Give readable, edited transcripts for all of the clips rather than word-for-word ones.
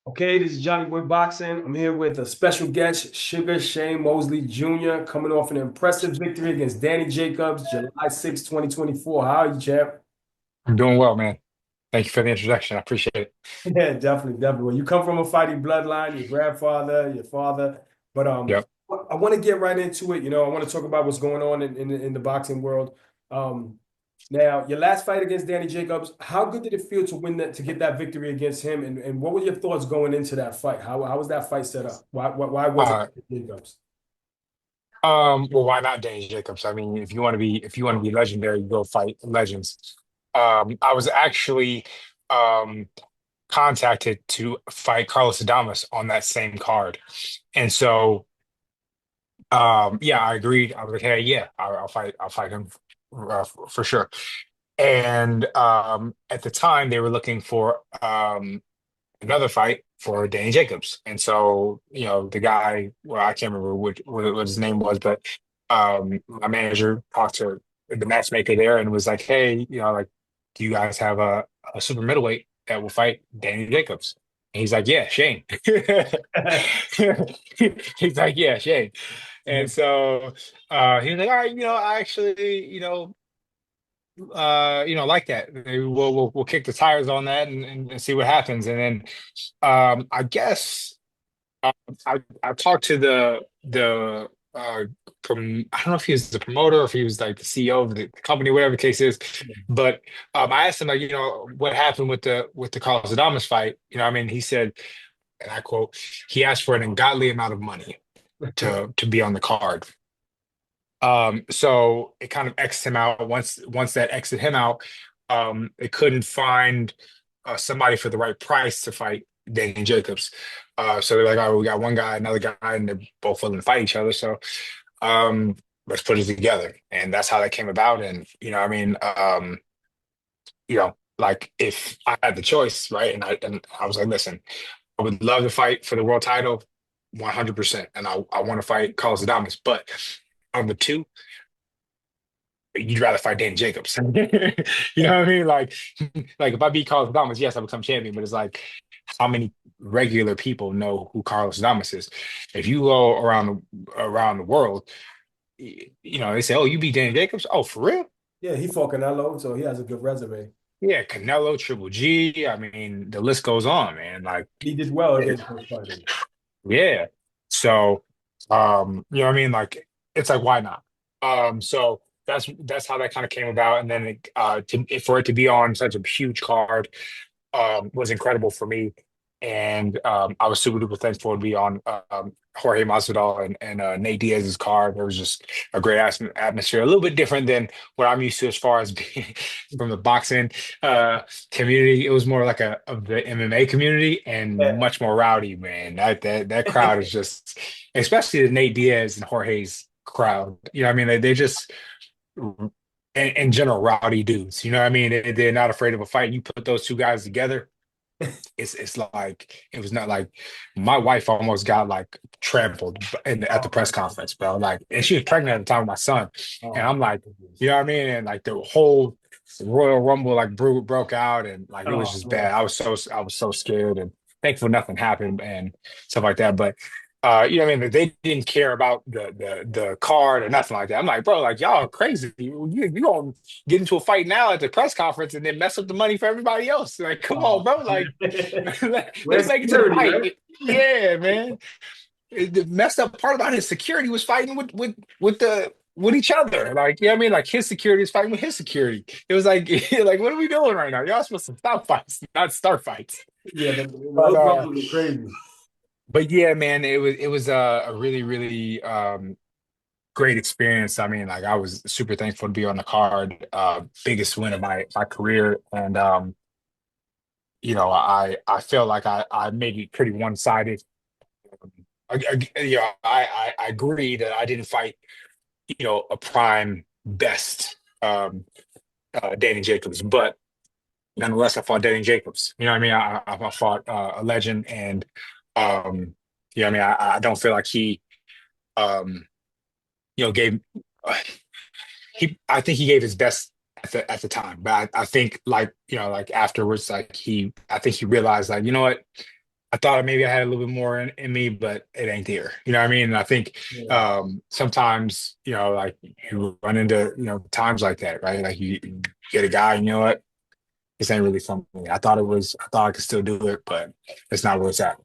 Okay, this is Johnny Boy Boxing. I'm here with a special guest, Sugar Shane Mosley Jr., coming off an impressive victory against Danny Jacobs, July 6, 2024. How are you, champ? I'm doing well, man. Thank you for the introduction. I appreciate it. Yeah, definitely, definitely. Well, you come from a fighting bloodline, your grandfather, your father. But Yep. I want to get right into it. I want to talk about what's going on in the boxing world. Um, Now, your last fight against Danny Jacobs, how good did it feel to win that, to get that victory against him? And what were your thoughts going into that fight? How was that fight set up? Why was it Uh, Jacobs? well, why not Danny Jacobs? I mean, if you want to be legendary, you go fight legends. I was actually um contacted to fight Carlos Adames on that same card. And so yeah, I agreed. I was like, hey, yeah, I'll fight him for sure. And at the time they were looking for another fight for Danny Jacobs. And so, the guy, well, I can't remember what his name was, but my manager talked to the matchmaker there and was like, hey, like, do you guys have a super middleweight that will fight Danny Jacobs? And he's like, yeah, Shane. He's like, yeah, Shane. And so he was like, all right, I actually, like that. Maybe we'll kick the tires on that and see what happens. And then I guess uh, I talked to the I don't know if he was the promoter or if he was like the CEO of the company, whatever the case is. But I asked him like, what happened with the Carlos Adames fight. I mean, he said, and I quote, he asked for an ungodly amount of money to be on the card. So it kind of X'd him out. Once that X'd him out, they couldn't find somebody for the right price to fight Danny Jacobs. So they're like, oh, we got one guy, another guy, and they're both willing to fight each other. So um, let's put it together, and that's how that came about. And I mean, like if I had the choice, right, and I was like, listen, I would love to fight for the world title, 100%, and I want to fight Carlos Adames, but on the two you'd rather fight Danny Jacobs. You know what I mean? Like if I beat Carlos Adames, yes, I become champion. But it's like, how many regular people know who Carlos Adames is? If you go around the world, they say, "Oh, you beat Danny Jacobs? Oh, for real? Yeah, he fought Canelo, so he has a good resume. Yeah, Canelo, Triple G. I mean, the list goes on, man. Like, He did well it- against those fighters. yeah. So, you know what I mean? Like, it's like, why not? So that's how that kind of came about, and then for it to be on such a huge card was incredible for me. And I was super duper thankful to be on Jorge Masvidal and Nate Diaz's card. There was just a great atmosphere, a little bit different than what I'm used to as far as being from the boxing uh, community. It was more like of the MMA community and Yeah. much more rowdy, man. That crowd is just, especially the Nate Diaz and Jorge's crowd. I mean, they just in general rowdy dudes. You know what I mean? They're not afraid of a fight. You put those two guys together, it's like it was not like my wife almost got like trampled at the Oh press my conference, bro. Like, and she was pregnant at the time with my son, and oh I'm my like, goodness. you know what I mean? And like the whole Royal Rumble like broke out, and like it was Oh just bad. man. I was so scared, and thankful nothing happened and stuff like that. But what I mean? They didn't care about the card or nothing like that. I'm like, bro, like y'all are crazy. You gonna get into a fight now at the press conference and then mess up the money for everybody else? Like, come on, Oh. bro. Like, let's Where's make it to the security, right? fight. Yeah, man. The messed up part about his security was fighting with each other. Like, you know what I mean? Like his security is fighting with his security. It was like, like, what are we doing right now? Y'all supposed to stop fights, not start fights. Yeah, But those rumbles are crazy. yeah, man, it was a really, really great experience. I mean, like I was super thankful to be on the card. Biggest win of my career. And I felt like I made it pretty one-sided. I agree that I didn't fight, a prime best Danny Jacobs, but nonetheless, I fought Danny Jacobs. You know what I mean? I fought a legend, and I mean, I don't feel like he, um, gave. Uh, I think he gave his best at the time, but I think like like afterwards, like I think he realized like, you know what? I thought maybe I had a little bit more in me, but it ain't there. You know what I mean? And I think Yeah. sometimes, like you run into, times like that, right? Like you get a guy, and you know what? This ain't really for me. I thought I could still do it, but it's not where it's at.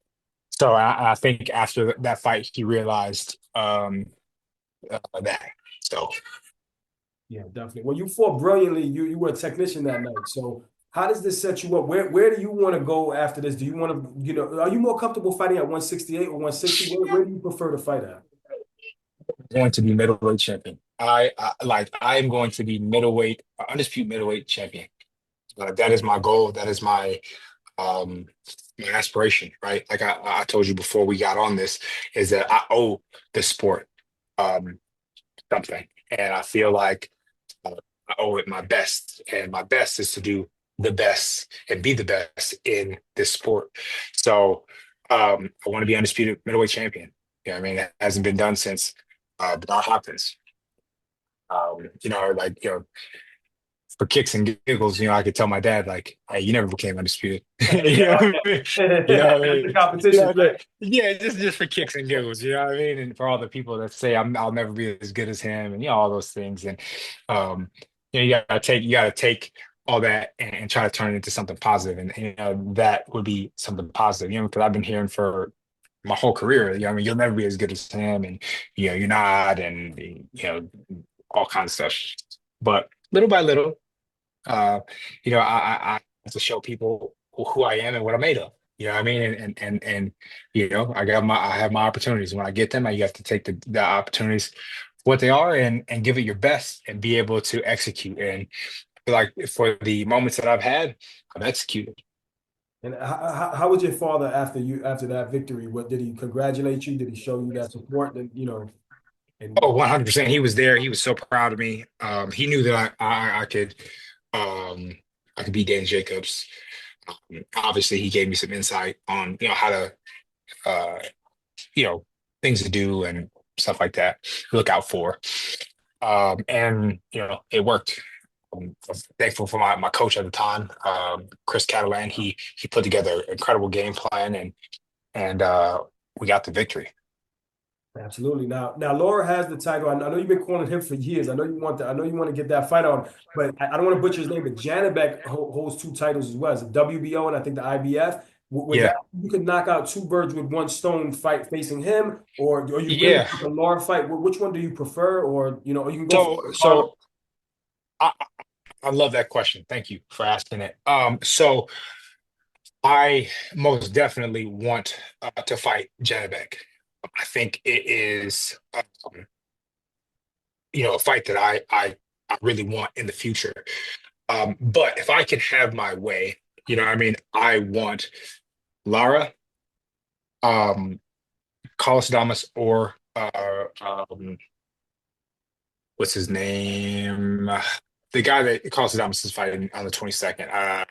So I think after that fight, he realized that. So Yeah, definitely. Well, you fought brilliantly. You were a technician that night. So how does this set you up? Where do you want to go after this? Do you want to, are you more comfortable fighting at 168 or 160? Where do you prefer to fight at? going to be middleweight champion. I am going to be middleweight, undisputed middleweight champion. That is my goal. That is um my aspiration, right? Like I told you before we got on this, is that I owe the sport um something. And I feel like I owe it my best. And my best is to do the best and be the best in this sport. So I want to be undisputed middleweight champion. I mean, that hasn't been done since Bernard Hopkins. Like, for kicks and giggles, I could tell my dad, like, hey, you never became undisputed. You know what I mean? You know what I That's the mean? competition, right? Yeah, just for kicks and giggles, you know what I mean? And for all the people that say I'll never be as good as him, and all those things. And um, you gotta take all that and try to turn it into something positive. And that would be something positive, because I've been hearing for my whole career, I mean, you'll never be as good as him, and you're not, and all kinds of stuff. But little by little, uh, I have to show people who I am and what I'm made of. You know what I mean? And I have my opportunities. When I get them, you have to take the opportunities for what they are and give it your best and be able to execute. And like for the moments that I've had, I've executed. And how was your father after that victory? What did he congratulate you? Did he show you that support? And Oh, and 100%. He was there. He was so proud of me. He knew that um I could beat Danny Jacobs. Obviously, he gave me some insight on how to uh you know, things to do and stuff like that, look out for. And it worked. I'm thankful for my coach at the time, Chris Catalan. He put together an incredible game plan, and we got the victory. absolutely. Now Laura has the title. I know you've been calling him for years. I know you want to get that fight on, but I don't want to butcher his name. But Janabek holds two titles as well as the WBO and I think the IBF. With that, Yeah, you could knock out two birds with one stone fight facing him, or you really yeah. want the Laura fight. Which one do you prefer? Or or you can go for Carl. So I, I love that question. Thank you for asking it. So I most definitely want to fight Janabek. I think it is, a fight that I really want in the future. But if I can have my way, what I mean, I want Lara, um, Carlos Adames, or what's his name? The guy that Carlos Adames is fighting on the 22nd.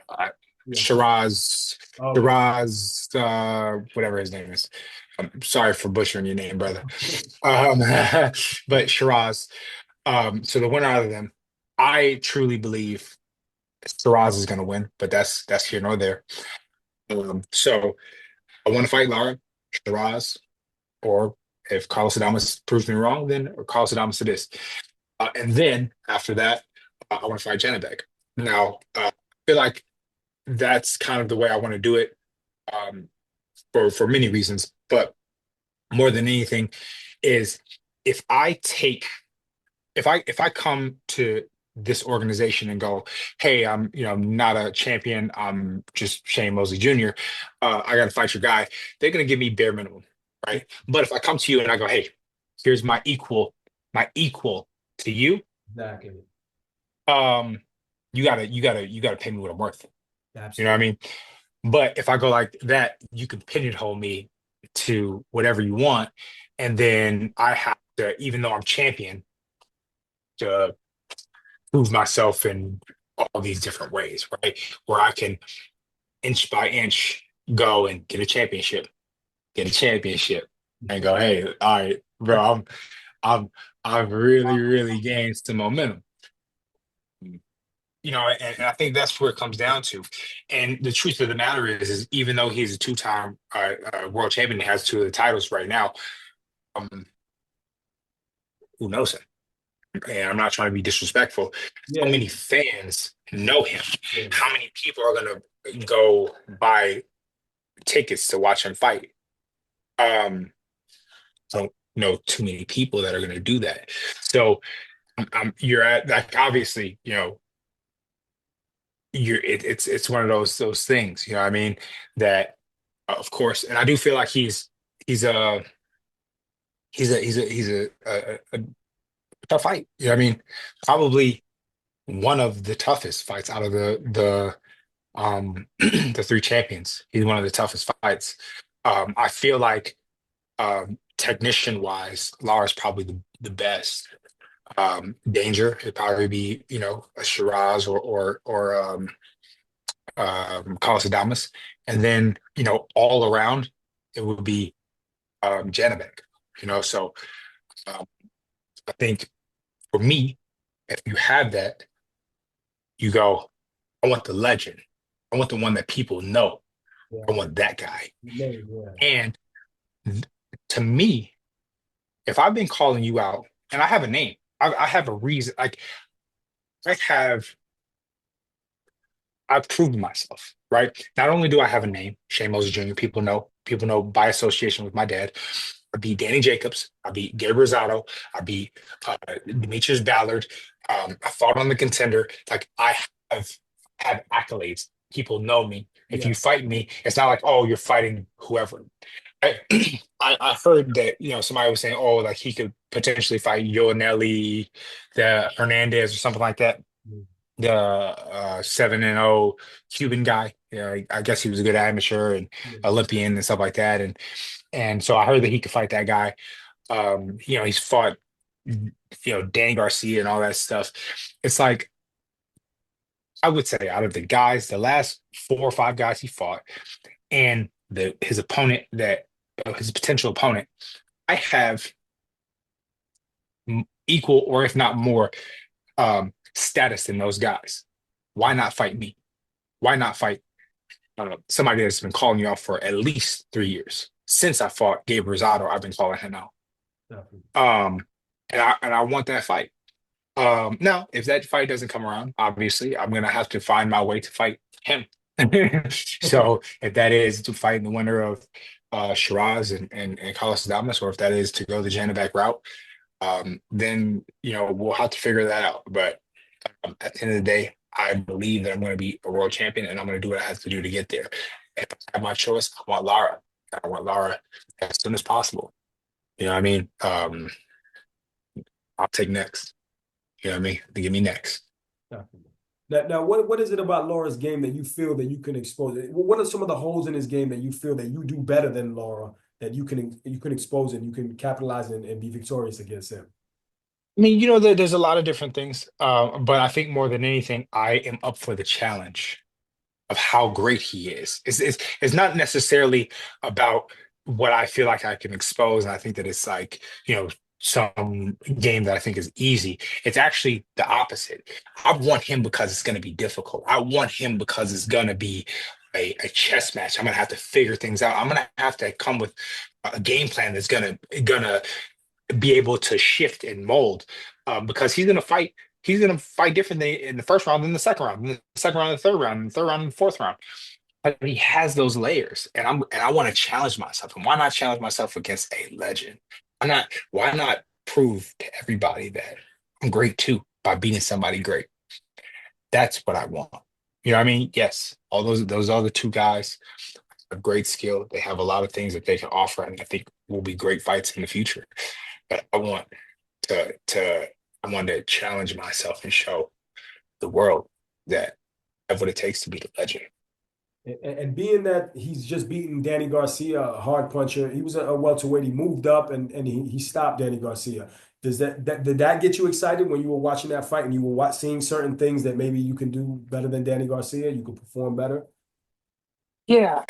Yeah. Shiraz, Okay. Shiraz, whatever his name is. I'm sorry for butchering your name, brother. But Shiraz. So the winner out of them, I truly believe Shiraz is going to win, but that's here nor there. So I want to fight Lara, Shiraz, or if Carlos Adames proves me wrong, then Carlos Adames it is. And then after that, I want to fight Janabek. Now, I feel like that's kind of the way I want to do it, um, for many reasons, but more than anything is if I take if I come to this organization and go, hey, I'm not a champion, I'm just Shane Mosley Jr. I got to fight your guy. They're gonna give me bare minimum, right? But if I come to you and I go, hey, here's my equal to you, Exactly. um, you gotta pay me what I'm worth. You know what I Absolutely. mean? But if I go like that, you can pigeonhole me to whatever you want, and then I have to, even though I'm champion, to prove myself in all these different ways, right? Where I can inch by inch go and get a championship, and go, hey, all right, bro, I'm I've really, really gained some momentum. and I think that's where it comes down to. And the truth of the matter is even though he's a two-time world champion, he has two of the titles right now. Um, who knows him? And I'm not trying to be disrespectful. How Yeah, many fans know him? yeah, How many people are gonna go buy tickets to watch him fight? Um, I don't know too many people that are gonna do that. So you're at like obviously, it's one of those things, what I mean, that of course, and I do feel like he's a he's a tough fight. I mean, probably one of the toughest fights out of the the three champions. He's one of the toughest fights. I feel like technician wise, Lara's probably the best. Danger would probably be, a Shiraz or Carlos Adames. And then, all around it would be Janibek, so um, I think for me, if you have that, you go, I want the legend. I want the one that people know. I yeah, want that guy. yeah, And th- to me, if I've been calling you out and I have a name, I have a reason, like I have I've proven myself, right? Not only do I have a name, Shane Moses Jr., people know by association with my dad. I beat Danny Jacobs. I beat Gabe Rosado. I beat Demetrius Ballard. I fought on the contender. Like I have have accolades. People know me. If yeah, you fight me, it's not like, oh, you're fighting whoever. I, I heard that somebody was saying, oh, like he could potentially fight Nelly, the Hernandez or something like that, yeah, the 7-0 Cuban guy. Yeah, I guess he was a good amateur and yeah, Olympian and stuff like that. And so I heard that he could fight that guy. He's fought, Danny Garcia and all that stuff. It's like I would say out of the guys, the last four or five guys he fought, and his opponent his potential opponent, I have equal or if not more status than those guys. Why not fight me? Why not fight somebody that's been calling you out for at least 3 years? Since I fought Gabe Rosado, I've been calling him out. definitely. Um, and I want that fight. Now, if that fight doesn't come around, obviously, I'm gonna have to find my way to fight him. So if that is to fight the winner of Shiraz and Carlos Adames, or if that is to go the Janibek route, then we'll have to figure that out. But at the end of the day, I believe that I'm going to be a world champion, and I'm going to do what I have to do to get there. If I have my choice, I want Lara. I want Lara as soon as possible. You know what I mean? I'll take next. You know what I mean? Give me next. Definitely. Now, what is it about Laura's game that you feel that you can expose it? What are some of the holes in his game that you feel that you do better than Laura that you can expose and you can capitalize and be victorious against him? I mean, there's a lot of different things, but I think more than anything, I am up for the challenge of how great he is. It's not necessarily about what I feel like I can expose, and I think that it's like, some game that I think is easy. It's actually the opposite. I want him because it's going to be difficult. I want him because it's going to be a chess match. I'm going to have to figure things out. I'm going to have to come with a game plan that's gonna be able to shift and mold, because he's gonna fight differently in the first round than the second round, in the second round, the third round, and the third round, and the fourth round. But he has those layers, and I want to challenge myself. And why not challenge myself against a legend? Why not prove to everybody that I'm great too by beating somebody great? That's what I want. You know what I mean? Yes, all those other two guys have great skill. They have a lot of things that they can offer, and I think will be great fights in the future. But to I want to challenge myself and show the world that I have what it takes to be the legend. And being that he's just beaten Danny Garcia, a hard puncher, he was a welterweight. He moved up and he stopped Danny Garcia. Did that get you excited when you were watching that fight and you were seeing certain things that maybe you can do better than Danny Garcia? You could perform better. Yeah,